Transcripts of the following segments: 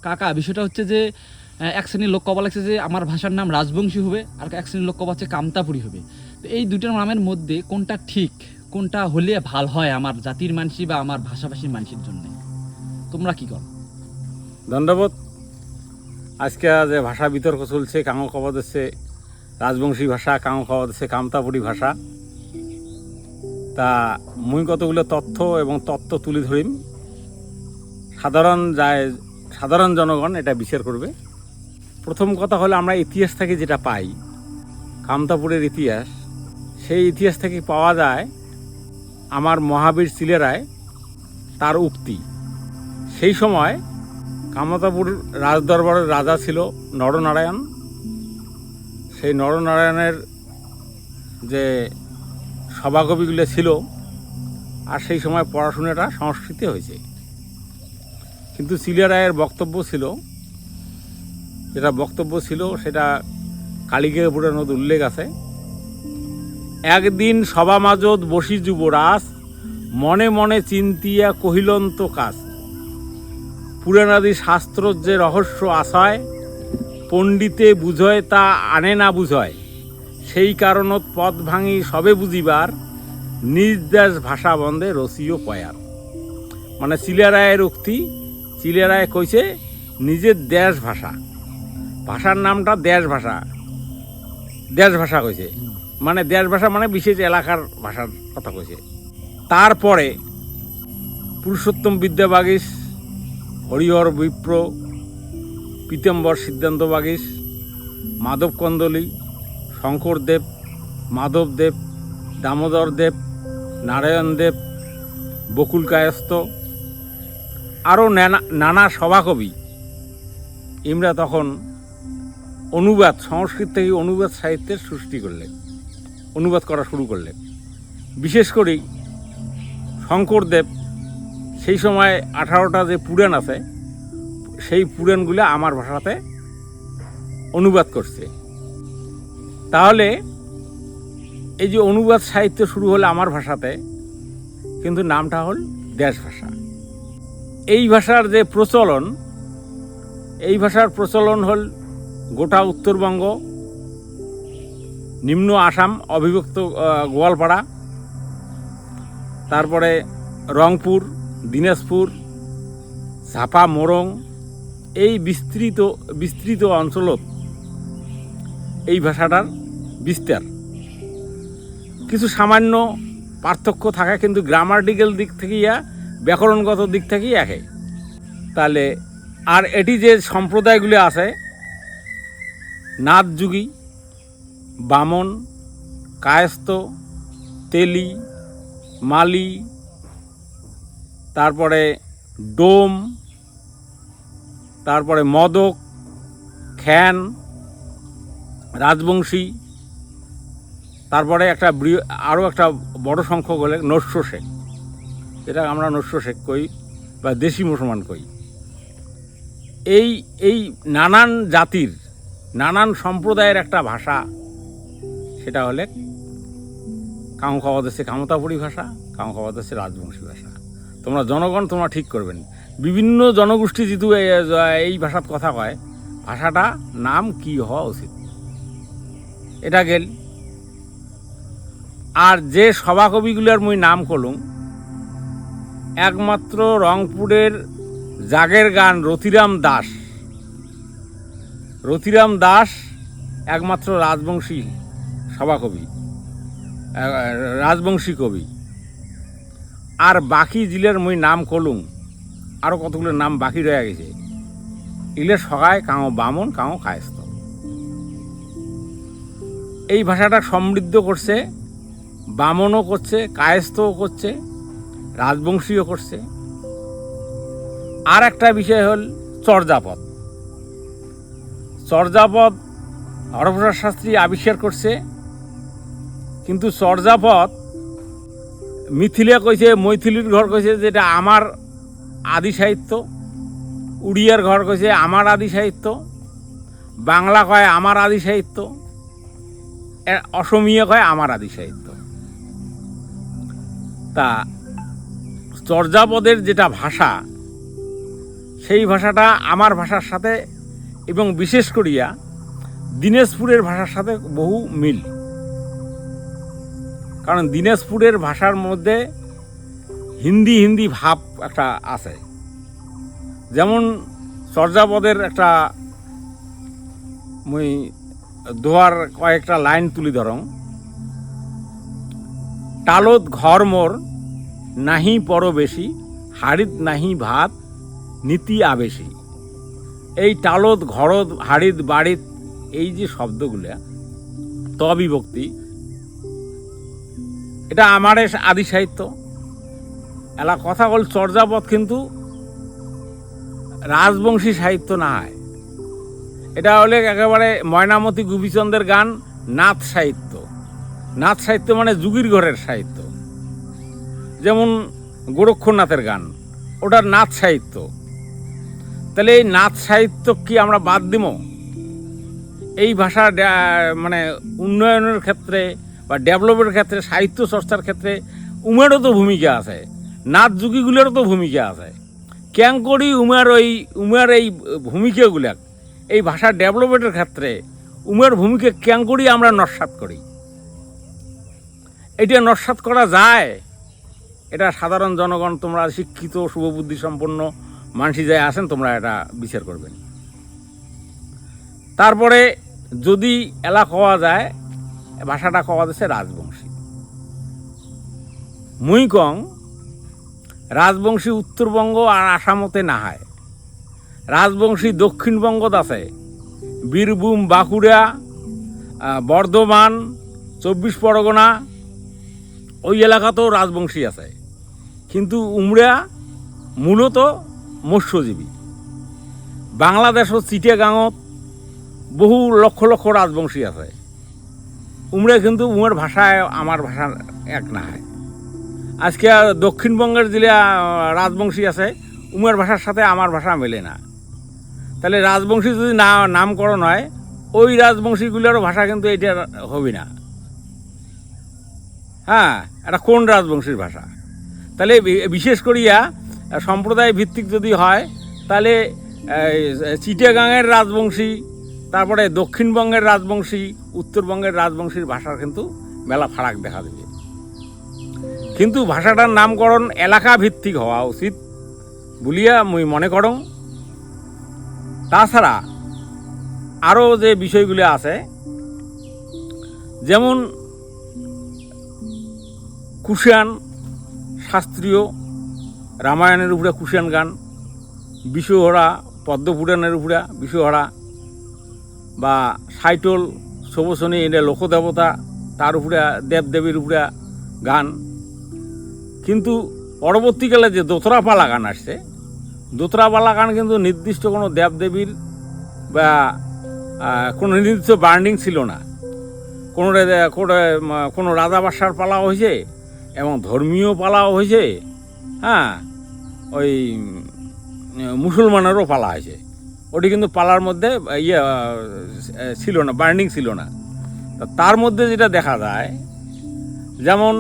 কাকা বিষয়টা হচ্ছে যে এক শ্রেণীর লোক কবা লাগছে যে আমার ভাষার নাম রাজবংশী হবে, আর এক শ্রেণীর লোক কবা হচ্ছে কামতাপুরী হবে। তো এই দুইটার নামের মধ্যে কোনটা ঠিক, কোনটা হলে ভাল হয় আমার জাতির মানসি বা আমার ভাষাভাষীর মানুষের জন্য? তোমরা কি কর? ধন্যবাদ। আজকে যে ভাষা বিতর্ক চলছে, কাঙো কবা দিচ্ছে রাজবংশী ভাষা, কাঙো কবা দিচ্ছে কামতাপুরী ভাষা। তা মুই কতগুলো তথ্য এবং তত্ত্ব তুলে ধরিম, সাধারণ জনগণ এটা বিচার করবে। প্রথম কথা হলো, আমরা ইতিহাস থেকে যেটা পাই, কামতাপুরের ইতিহাস, সেই ইতিহাস থেকে পাওয়া যায় আমার মহাবীর চিলেরায় তার উক্তি। সেই সময় কামতাপুর রাজদরবারের রাজা ছিল নরনারায়ণ। সেই নরনারায়ণের যে সভাকবিগুলো ছিল, আর সেই সময় পড়াশোনাটা সংস্কৃতে হয়েছে। কিন্তু চিলেরায়ের বক্তব্য ছিল, সেটা কালিকে পুরাণত উল্লেখ আছে। একদিন সভা মাজত বসি যুবরাজ, মনে মনে চিন্তিয়া কহিলন্ত কাজ। পুরাণাদি শাস্ত্র যে রহস্য আশয়, পণ্ডিতে বুঝয় তা আনে না বুঝয়। সেই কারণত পথ ভাঙি সবে বুঝিবার, নিজ দেশ ভাষা বন্ধে রসিও পয়ার। মানে চিলেরায়ের উক্তি, চিলেরায় কইছে নিজের দেশ ভাষা, ভাষার নামটা দেশ ভাষা কইছে। মানে দেশ ভাষা মানে বিশেষ এলাকার ভাষার কথা কইছে। তারপরে পুরুষোত্তম বিদ্যাবাগীশ, হরিহর বিপ্র, পীতাম্বর সিদ্ধান্ত বাগীশ, মাধব কন্দলী, শঙ্করদেব, মাধবদেব, দামোদর দেব, নারায়ণ দেব, বকুল কায়স্থ, আরও নানা সভাকবি ইমরা তখন অনুবাদ, সংস্কৃত থেকে অনুবাদ সাহিত্যের সৃষ্টি করলেন, অনুবাদ করা শুরু করলেন। বিশেষ করে শঙ্করদেব সেই সময় 18টা যে পুরাণ আছে, সেই পুরাণগুলো আমার ভাষাতে অনুবাদ করছে। তাহলে এই যে অনুবাদ সাহিত্য শুরু হলো আমার ভাষাতে, কিন্তু নামটা হল দেশ ভাষা। এই ভাষার যে প্রচলন, এই ভাষার প্রচলন হল গোটা উত্তরবঙ্গ, নিম্ন আসাম, অবিভক্ত গোয়ালপাড়া, তারপরে রংপুর, দিনাজপুর, ঝাপা, মোরং, এই বিস্তৃত অঞ্চলত এই ভাষাটার বিস্তার। কিছু সামান্য পার্থক্য থাকে, কিন্তু গ্রামাটিক্যাল দিক থেকে ব্যাকরণগত দিক থেকেই একে। তাহলে আর এটি যে সম্প্রদায়গুলি আছে, নাথযুগী, বামন, কায়স্থ, তেলি, মালি, তারপরে ডোম, তারপরে মদক, খ্যান, রাজবংশী, তারপরে আরও একটা বড় সংখ্যক হলে নস্য শেখ, যেটা আমরা নস্য শেখ কই বা দেশি মুসলমান কই। এই নানান জাতির, নানান সম্প্রদায়ের একটা ভাষা, সেটা হলে কাঙো কবা দিচ্ছে কামতাপুরী ভাষা, কাঙো কবা দিচ্ছে রাজবংশী ভাষা। তোমরা জনগণ তোমরা ঠিক করবেন। বিভিন্ন জনগোষ্ঠী যেহেতু এই ভাষার কথা কয়, ভাষাটা নাম কি হওয়া উচিত, এটা গেল। আর যে সভাকবিগুলোর মুই নাম করলুম, একমাত্র রংপুরের জাগের গান রতিরাম দাস একমাত্র রাজবংশী সভাকবি, রাজবংশী কবি। আর বাকি জিলের মুই নাম করলুম, আরও কতগুলো নাম বাকি রয়ে গেছে। এগুলো সবাই কাঙো বামন, কাঙো কায়স্থ। এই ভাষাটা সমৃদ্ধ করছে, বামনও করছে, কায়স্থও করছে, রাজবংশীও করছে। আর একটা বিষয় হল চর্যাপদ। হরপ্রসাদ শাস্ত্রী আবিষ্কার করছে, কিন্তু চর্যাপদ মিথিলে কইছে, মৈথিলির ঘর কইছে যেটা আমার আদি সাহিত্য, উড়িয়ার ঘর কইছে আমার আদি সাহিত্য, বাংলা কয় আমার আদি সাহিত্য, অসমীয়া কয় আমার আদি সাহিত্য। তা চর্যাপদের যেটা ভাষা, সেই ভাষাটা আমার ভাষার সাথে এবং বিশেষ করিয়া দিনাজপুরের ভাষার সাথে বহু মিল। কারণ দিনাজপুরের ভাষার মধ্যে হিন্দি হিন্দি ভাব একটা আছে। যেমন চর্যাপদের একটা মুই দোয়ার কয়েকটা লাইন তুলি ধরং। টালত ঘর মোর নাহি পরবেশি, হাড়িত নাহি ভাত নীতি আবেশি। এই টালত ঘরত হাড়িত বাড়িত এই যে শব্দগুলা তবিভক্তি, এটা আমার আদি সাহিত্য। এলা কথা বল চর্যাপদ কিন্তু রাজবংশী সাহিত্য না হয়। এটা হলে একেবারে ময়নামতি গোপীচন্দ্রের গান নাথ সাহিত্য। নাথ সাহিত্য মানে যুগীর ঘরের সাহিত্য। যেমন গোরক্ষনাথের গান, ওটার নাথ সাহিত্য। তাহলে এই নাথ সাহিত্য কি আমরা বাদ দিব? এই ভাষা মানে উন্নয়নের ক্ষেত্রে বা ডেভেলপের ক্ষেত্রে, সাহিত্য চর্চার ক্ষেত্রে উমেরও তো ভূমিকা আছে, নাথ যুগীগুলোরও তো ভূমিকা আছে। কেন করি উমের এই ভূমিকাগুলা এই ভাষা ডেভেলপমেন্টের ক্ষেত্রে উমের ভূমিকা কেন করি আমরা নস্যাৎ করি? এটা নস্যাৎ করা যায়? এটা সাধারণ জনগণ, তোমরা শিক্ষিত শুভবুদ্ধি সম্পন্ন মানুষ যাই আছেন, তোমরা এটা বিচার করবেন। তারপরে যদি এলা কওয়া যায়, ভাষাটা কওয়া যাচ্ছে রাজবংশী। মুই কং রাজবংশী উত্তরবঙ্গ আর আসামতে না হয়, রাজবংশী দক্ষিণবঙ্গত আছে। বীরভূম, বাঁকুড়া, বর্ধমান, 24 পরগনা ওই এলাকাতেও রাজবংশী আছে। কিন্তু উমরা মূলত মৎস্যজীবী। বাংলাদেশ ও চিটাগাঙত বহু লক্ষ লক্ষ রাজবংশী আছে। উমরা কিন্তু উমের ভাষায় আমার ভাষা এক না হয়। আজকে দক্ষিণবঙ্গের জেলা রাজবংশী আছে, উমের ভাষার সাথে আমার ভাষা মেলে না। তাহলে রাজবংশী যদি নামকরণ হয়, ওই রাজবংশীগুলোরও ভাষা কিন্তু এটা হবে না। হ্যাঁ, এটা কোন রাজবংশীর ভাষা? তাহলে বিশেষ করিয়া সম্প্রদায় ভিত্তিক যদি হয়, তাহলে চিটাগাঙের রাজবংশী, তারপরে দক্ষিণবঙ্গের রাজবংশী, উত্তরবঙ্গের রাজবংশীর ভাষার কিন্তু মেলা ফারাক দেখা দেবে। কিন্তু ভাষাটার নামকরণ এলাকা ভিত্তিক হওয়া উচিত বলিয়া মুই মনে করং। তাছাড়া আরও যে বিষয়গুলি আছে, যেমন কুশিয়ান শাস্ত্রীয়, রামায়ণের উপরে কুশিয়ান গান, বিষহরা, পদ্মপুরাণের উপরে বিষহরা, বা সাইটল শোভসনী, এটা লোকদেবতা, তার উপরে দেবদেবীর উপরে গান। কিন্তু পরবর্তীকালে যে দোতরাপালা গান আসছে, দোতরাপালা গান কিন্তু নির্দিষ্ট কোনো দেবদেবীর বা কোনো নির্দিষ্ট বার্নিং ছিল না। কোনো রাজা বাদশার পালাও হয়েছে এবং ধর্মীয় পালাও হয়েছে। হ্যাঁ, ওই মুসলমানেরও পালা হয়েছে। ওটি কিন্তু পালার মধ্যে ছিল না, বার্নিং ছিল না। তার মধ্যে যেটা দেখা যায়, যেমন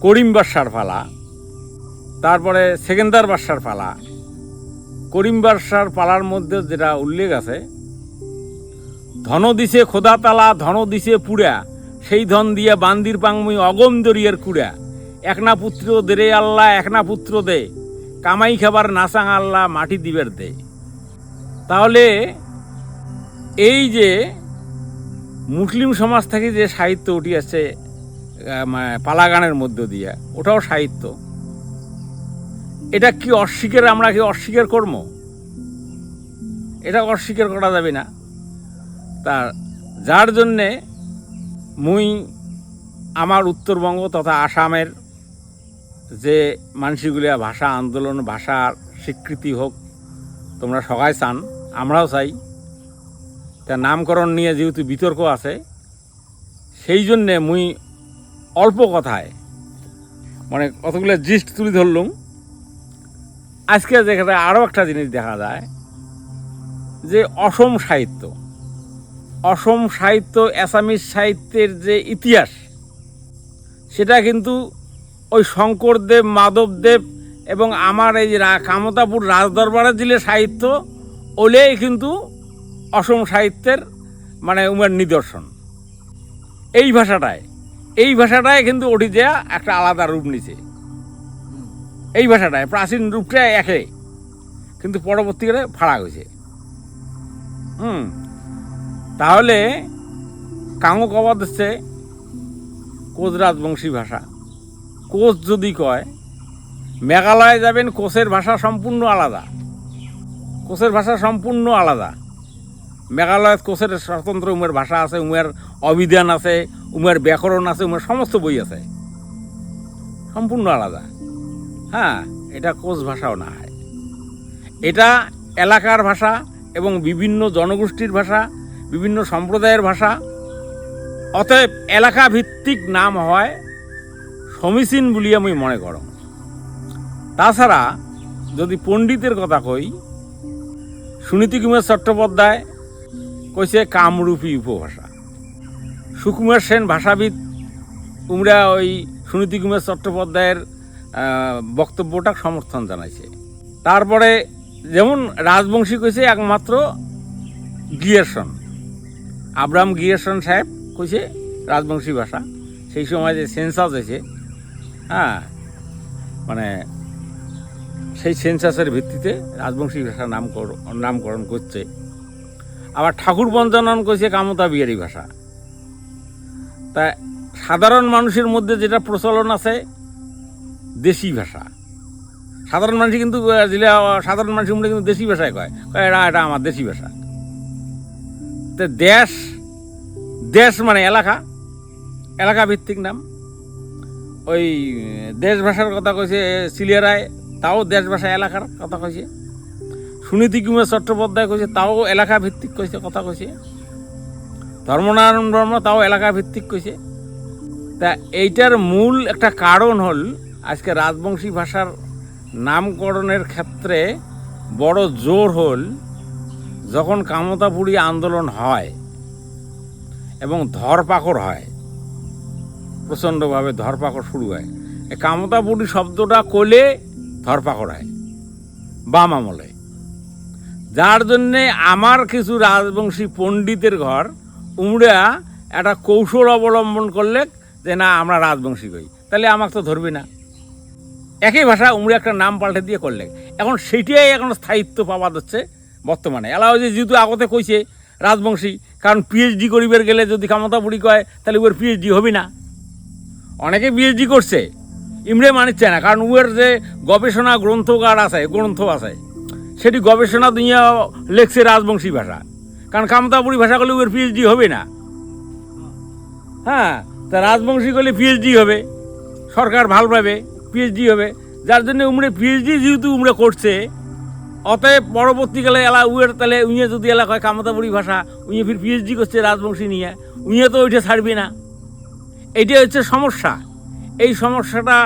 করিম বাদশার পালা, তারপরে সেকেন্দার বাদশার পালা। করিম বাদশার পালার মধ্যে যেটা উল্লেখ আছে, ধন দিছে খোদা তালা, ধন দিছে পুরা, সেই ধন দিয়া বান্দির পাংমুই অগম দরিয়ার কুড়া, একনা পুত্র দে রে আল্লাহ, একনা পুত্র দে, কামাই খাবার নাসাং আল্লাহ, মাটি দিবের দে। তাহলে এই যে মুসলিম সমাজ থেকে যে সাহিত্য উঠে আসছে পালা গানের মধ্য দিয়ে, ওটাও সাহিত্য। এটা কি আমরা কি অস্বীকার করব? এটা অস্বীকার করা যাবে না। যার জন্যে মুই আমার উত্তরবঙ্গ তথা আসামের যে মানুষগুলিয়া ভাষা আন্দোলন, ভাষার স্বীকৃতি হোক, তোমরা সবাই চান, আমরাও চাই। তা নামকরণ নিয়ে যেহেতু বিতর্ক আছে, সেই জন্যে মুই অল্প কথায় মানে কতগুলো জিস্ট তুলে ধরলুম। আজকে যেখানে আরও একটা জিনিস দেখা যায় যে অসম সাহিত্য, অ্যাসামিজ সাহিত্যের যে ইতিহাস, সেটা কিন্তু ওই শঙ্করদেব, মাধবদেব এবং আমার এই যে কামতাপুর রাজদরবারের দিলে সাহিত্য ওলেই কিন্তু অসম সাহিত্যের মানে উমের নিদর্শন। এই ভাষাটায় কিন্তু ওটি দেয়া একটা আলাদা রূপ নিছে। এই ভাষাটায় প্রাচীন রূপটা একে, কিন্তু পরবর্তীকালে ফারাক হয়েছে। তাহলে কাঙো কবাদ হচ্ছে কোচ রাজবংশী ভাষা। কোচ যদি কয়, মেঘালয়ে যাবেন, কোচের ভাষা সম্পূর্ণ আলাদা। মেঘালয়ত কোচের স্বতন্ত্র উমের ভাষা আছে, উমের অভিধান আছে, উমের ব্যাকরণ আছে, উমের সমস্ত বই আছে, সম্পূর্ণ আলাদা। হ্যাঁ, এটা কোচ ভাষাও না হয়, এটা এলাকার ভাষা এবং বিভিন্ন জনগোষ্ঠীর ভাষা, বিভিন্ন সম্প্রদায়ের ভাষা। অতএব এলাকা ভিত্তিক নাম হয় সমীচীন বলি আমি মনে করো। তাছাড়া যদি পণ্ডিতের কথা কই, সুনীতি কুমার চট্টোপাধ্যায় কইছে কামরূপী উপভাষা। সুকুমার সেন ভাষাবিদ, উমরা ওই সুনীতি কুমার চট্টোপাধ্যায়ের বক্তব্যটা সমর্থন জানাইছে। তারপরে যেমন রাজবংশী কইছে একমাত্র গিয়ারসন, আব্রাহাম গিয়ারসন সাহেব কইছে রাজবংশী ভাষা। সেই সময় যে সেন্সাস হয়েছে, হ্যাঁ, মানে সেই সেন্সাসের ভিত্তিতে রাজবংশী ভাষা নামকরণ করছে। আবার ঠাকুর পঞ্চানন কইছে কামতা বিহারী ভাষা। তা সাধারণ মানুষের মধ্যে যেটা প্রচলন আছে দেশি ভাষা। সাধারণ মানুষ কিন্তু সাধারণ মানুষের মধ্যে কিন্তু দেশি ভাষায় কয় এটা আমার দেশি ভাষা। তো দেশ মানে এলাকা ভিত্তিক নাম। ওই দেশ ভাষার কথা কইছে সিলিয়ারায়, তাও দেশ ভাষা এলাকার কথা কইছে। সুনীতি কুমার চট্টোপাধ্যায় কইছে, তাও এলাকা ভিত্তিক কথা কইছে। ধর্মনারায়ণ বর্মা তাও এলাকা ভিত্তিক কইছে। তা এইটার মূল একটা কারণ হল, আজকে রাজবংশী ভাষার নামকরণের ক্ষেত্রে বড় জোর হল যখন কামতাপুরী আন্দোলন হয় এবং ধরপাকড় হয়, প্রচণ্ডভাবে ধরপাকড় শুরু হয়। এই কামতাপুরী শব্দটা কলে ধরপাকড় হয় বাম আমলে, যার জন্যে আমার কিছু রাজবংশী পণ্ডিতের ঘর উমরা একটা কৌশল অবলম্বন করলে যে না আমরা রাজবংশী কই, তাহলে আমাকে তো ধরবে না। একই ভাষা উমরা একটা নাম পাল্টে দিয়ে করলে, এখন সেইটাই এখন স্থায়িত্ব পাওয়া যাচ্ছে বর্তমানে। এলাও যে যেহেতু আগতে কইছে রাজবংশী, কারণ পিএইচডি করিবার গেলে যদি কামতাপুরী কয় তাহলে ওর পিএইচডি হবে না। অনেকে পিএইচডি করছে, ইমরে মানিচ্ছে না, কারণ উয়ের যে গবেষণা গ্রন্থ আছে সেটি গবেষণা দুনিয়া লেখছে রাজবংশী ভাষা, কারণ কামতাপুরী ভাষা করলে উয়ের পিএইচডি হবে না। হ্যাঁ, তা রাজবংশী করলে পিএইচডি হবে, সরকার ভালো পাবে, পিএইচডি হবে, যার জন্য উমরে পিএইচডি যেহেতু উমরে করছে, অতএব পরবর্তীকালে এলা উয়ের তাহলে উইয়ে যদি এলা কয় কামতাপুরী ভাষা, উইয়ে ফির পিএইচডি করছে রাজবংশী নিয়ে, উইয়ে তো ওইটা ছাড়বে না। এইটা হচ্ছে সমস্যা। এই সমস্যাটা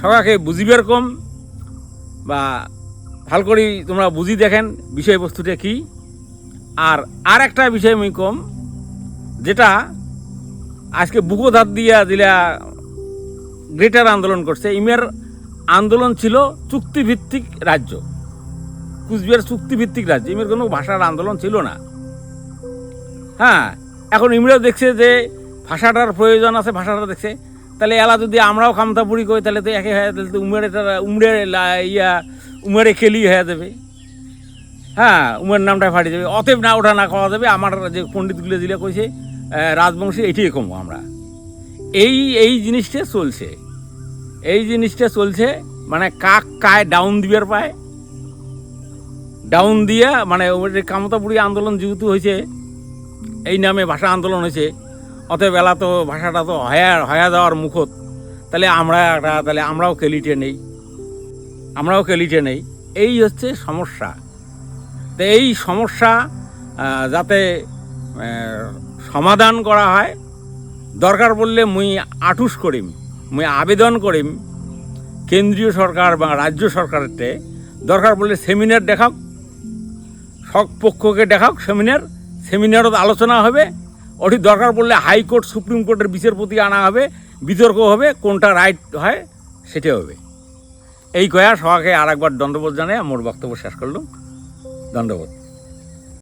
সবাইকে বুঝিবার কম, বা ভাল করে তোমরা বুঝি দেখেন বিষয়বস্তুটা কি। আর একটা বিষয় আমি কম, যেটা আজকে বুকো ধার দিয়া দিলা গ্রেটার আন্দোলন করছে। ইমের আন্দোলন ছিল চুক্তিভিত্তিক রাজ্য, কুচবিহার চুক্তিভিত্তিক রাজ্য, ইমের কোনো ভাষার আন্দোলন ছিল না। হ্যাঁ, এখন ইমরাও দেখছে যে ভাষাটার প্রয়োজন আছে, ভাষাটা দেখছে, তাহলে এলা যদি আমরাও কামতাপুরি কই তাহলে তো একে হয়ে, তাহলে তো উমেরে খেলি হয়ে যাবে। হ্যাঁ, উমের নামটা ফাটি যাবে, অতএব না ওঠা না খাওয়া যাবে। আমার যে পণ্ডিতগুলো দিলে কইছে রাজবংশী, এটাই কমবো আমরা। এই জিনিসটা চলছে, মানে কাক কায় ডাউন দিবার পায়, ডাউন দিয়া মানে কামতাপুরী আন্দোলন যেহেতু হয়েছে, এই নামে ভাষা আন্দোলন হয়েছে, অতএব বেলা তো ভাষাটা তো হয়া যাওয়ার মুখত, তাহলে আমরাও কেলিটে নেই। এই হচ্ছে সমস্যা। তো এই সমস্যা যাতে সমাধান করা হয়, দরকার পড়লে মুই আবেদন করিম কেন্দ্রীয় সরকার বা রাজ্য সরকারেরতে, দরকার পড়লে সেমিনার দেখাক, সব পক্ষকে দেখাক, সেমিনারত আলোচনা হবে। ওটি দরকার পড়লে হাইকোর্ট সুপ্রিম কোর্টের বিচারপতি আনা হবে, বিতর্ক হবে, কোনটা রাইট হয় সেটা হবে। এই কয়া সবাইকে আর একবার দণ্ডবোধ জানাই মোর বক্তব্য শেষ করলাম। দণ্ডবোধ।